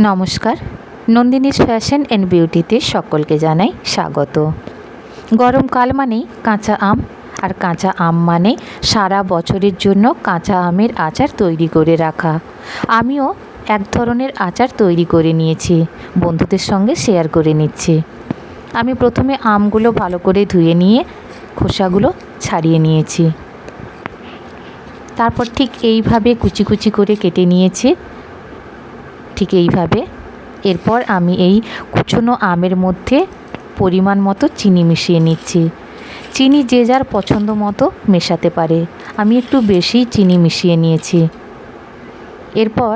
নমস্কার, Nandini's fashion and বিউটিতে সকলকে জানাই স্বাগত। গরমকাল মানেই কাঁচা আম, আর কাঁচা আম মানে সারা বছরের জন্য কাঁচা আমের আচার তৈরি করে রাখা। আমিও এক ধরনের আচার তৈরি করে নিয়েছি, বন্ধুদের সঙ্গে শেয়ার করে নিচ্ছি। আমি প্রথমে আমগুলো ভালো করে ধুয়ে নিয়ে খোসাগুলো ছাড়িয়ে নিয়েছি। তারপর ঠিক এইভাবে কুচি কুচি করে কেটে নিয়েছি, ঠিক এইভাবে। এরপর আমি এই কুচনো আমের মধ্যে পরিমাণ মতো চিনি মিশিয়ে নিচ্ছি। চিনি যে যার পছন্দ মতো মেশাতে পারে, আমি একটু বেশি চিনি মিশিয়ে নিয়েছি। এরপর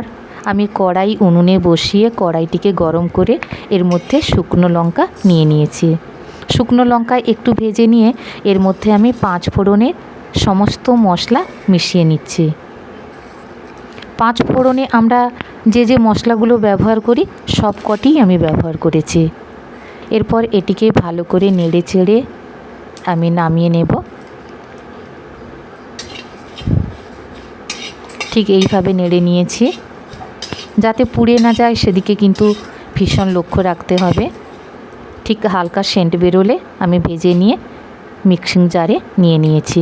আমি কড়াই উনুনে বসিয়ে কড়াইটিকে গরম করে এর মধ্যে শুকনো লঙ্কা নিয়ে নিয়েছি। শুকনো লঙ্কা একটু ভেজে নিয়ে এর মধ্যে আমি 5 ফোড়নের সমস্ত মশলা মিশিয়ে নিচ্ছি। 5 ফোড়নে আমরা যে মশলাগুলো ব্যবহার করি সব কটিই আমি ব্যবহার করেছি। এরপর এটিকে ভালো করে নেড়ে চেড়ে আমি নামিয়ে নেব। ঠিক এইভাবে নেড়ে নিয়েছি, যাতে পুড়ে না যায় সেদিকে কিন্তু ভীষণ লক্ষ্য রাখতে হবে। ঠিক হালকা সেন্ট বেরোলে আমি ভেজে নিয়ে মিক্সিং জারে নিয়ে নিয়েছি।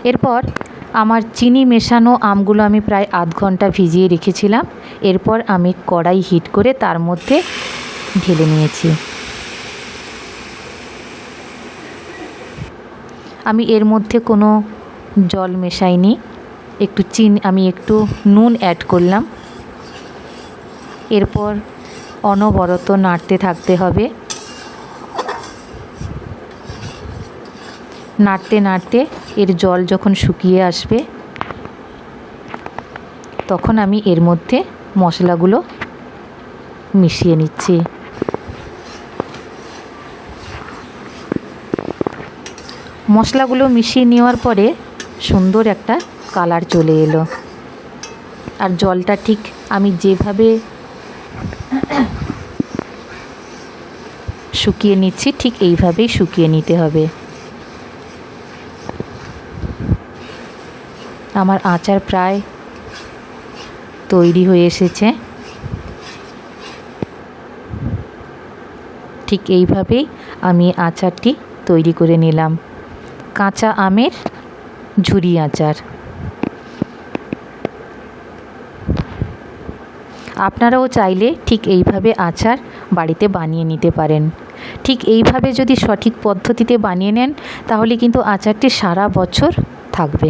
এরপর আমার চিনি মেশানো আমগুলো আমি প্রায় আধ ঘন্টা ভিজিয়ে রেখেছিলাম। এরপর আমি কড়াই হিট করে তার মধ্যে ঢেলে নিয়েছি। আমি এর মধ্যে কোনো জল মেশাইনি, আমি একটু নুন অ্যাড করলাম। এরপর অনবরত নাড়তে থাকতে হবে। নাড়তে নাড়তে এর জল যখন শুকিয়ে আসবে তখন আমি এর মধ্যে মশলাগুলো মিশিয়ে নিচ্ছি। মশলাগুলো মিশিয়ে নেওয়ার পরে সুন্দর একটা কালার চলে এলো। আর জলটা ঠিক আমি যেভাবে শুকিয়ে নিচ্ছি ঠিক এইভাবেই শুকিয়ে নিতে হবে। আমার আচার প্রায় তৈরি হয়ে এসেছে। ঠিক এইভাবেই আমি আচারটি তৈরি করে নিলাম, কাঁচা আমের ঝুরি আচার। আপনারাও চাইলে ঠিক এইভাবে আচার বাড়িতে বানিয়ে নিতে পারেন। ঠিক এইভাবে যদি সঠিক পদ্ধতিতে বানিয়ে নেন তাহলে কিন্তু আচারটি সারা বছর থাকবে।